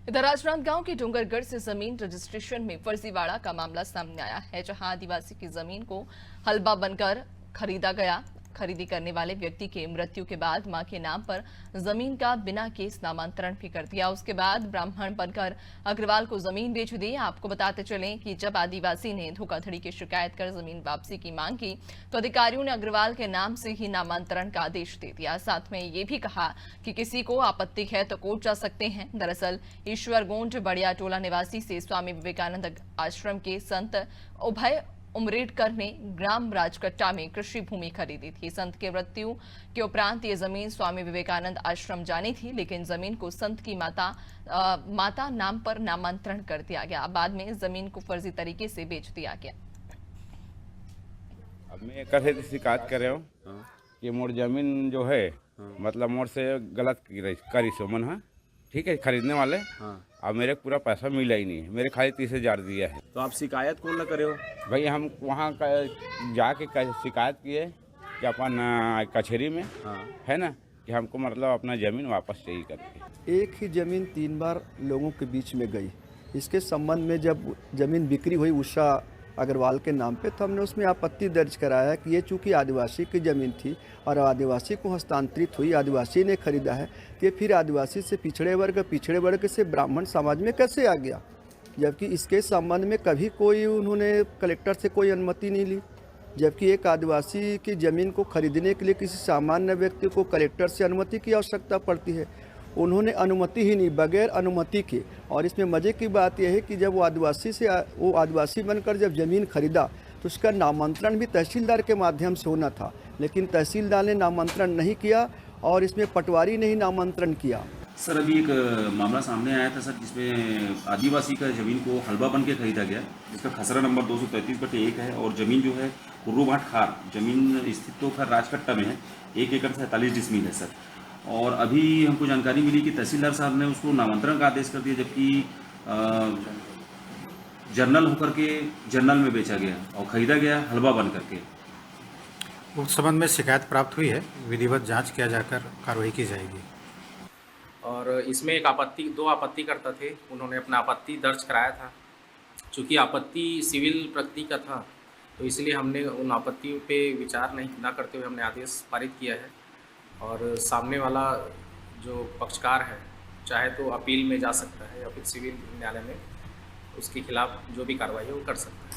इधर राजनांदगांव के डोंगरगढ़ से जमीन रजिस्ट्रेशन में फर्जीवाड़ा का मामला सामने आया है, जहां आदिवासी की जमीन को हलवा बनकर खरीदा गया। खरीदी करने वाले व्यक्ति के मृत्यु के बाद मां के नाम पर जमीन का बिना केस नामांतरण भी कर दिया। उसके बाद ब्राह्मण बनकर अग्रवाल को जमीन बेच दी। आपको बताते चलें कि जब आदिवासी ने धोखाधड़ी की शिकायत कर जमीन वापसी की मांग की तो अधिकारियों ने अग्रवाल के नाम से ही नामांतरण का आदेश दे दिया। साथ में ये भी कहा कि किसी को आपत्ति है तो कोर्ट जा सकते हैं। दरअसल ईश्वर गोंड बड़िया टोला निवासी से स्वामी विवेकानंद आश्रम के संत उभय उमरेडकर ने ग्राम राजकट्टा में कृषि भूमि खरीदी थी। संत के मृत्यु के उपरांत ये जमीन स्वामी विवेकानंद आश्रम जानी थी, लेकिन जमीन को संत की माता नाम पर नामांतरण कर दिया गया। बाद में जमीन को फर्जी तरीके से बेच दिया गया। अब मैं एक शिकायत कर रहा हूँ कि मोर जमीन जो है मतलब मोर से गलत करी सो मन है, ठीक है, खरीदने वाले। अब मेरे पूरा पैसा मिला ही नहीं है, मेरे खाली 30,000 दिया है। तो आप शिकायत कौन ना करे हो? भाई हम वहाँ जाके शिकायत किए कि अपन कचहरी में है ना कि हमको मतलब अपना ज़मीन वापस चाहिए करके। एक ही ज़मीन 3 बार लोगों के बीच में गई। इसके संबंध में जब ज़मीन बिक्री हुई उषा अग्रवाल के नाम पे, तो हमने उसमें आपत्ति दर्ज कराया कि ये चूँकि आदिवासी की ज़मीन थी और आदिवासी को हस्तांतरित हुई, आदिवासी ने खरीदा है, तो ये फिर आदिवासी से पिछड़े वर्ग से ब्राह्मण समाज में कैसे आ गया, जबकि इसके संबंध में कभी कोई उन्होंने कलेक्टर से कोई अनुमति नहीं ली। जबकि एक आदिवासी की ज़मीन को खरीदने के लिए किसी सामान्य व्यक्ति को कलेक्टर से अनुमति की आवश्यकता पड़ती है। उन्होंने अनुमति ही नहीं, बगैर अनुमति के। और इसमें मज़े की बात यह है कि जब वो आदिवासी बनकर जब ज़मीन खरीदा तो उसका नामांतरण भी तहसीलदार के माध्यम से होना था, लेकिन तहसीलदार ने नामांतरण नहीं किया और इसमें पटवारी ने ही नामांतरण किया। सर, अभी एक मामला सामने आया था सर, जिसमें आदिवासी का ज़मीन को हलवा बन के खरीदा गया, जिसका खसरा नंबर 233/1 है और ज़मीन जो है कुर्रूभाट खार ज़मीन स्थित तो खैर राजकट्टा में है, 1 एकड़ 47 डिसमिल है सर। और अभी हमको जानकारी मिली कि तहसीलदार साहब ने उसको नामांतरण का आदेश कर दिया, जबकि जर्नल होकर के जर्नल में बेचा गया और खरीदा गया हलवा बन करके। उस संबंध में शिकायत प्राप्त हुई है, विधिवत जांच किया जाकर कार्रवाई की जाएगी। और इसमें एक दो आपत्तिकर्ता थे, उन्होंने अपना आपत्ति दर्ज कराया था। चूँकि आपत्ति सिविल प्रकृति का था, तो इसलिए हमने उन आपत्तियों पे विचार न करते हुए हमने आदेश पारित किया है। और सामने वाला जो पक्षकार है चाहे तो अपील में जा सकता है या फिर सिविल न्यायालय में उसके खिलाफ जो भी कार्रवाई है वो कर सकता है।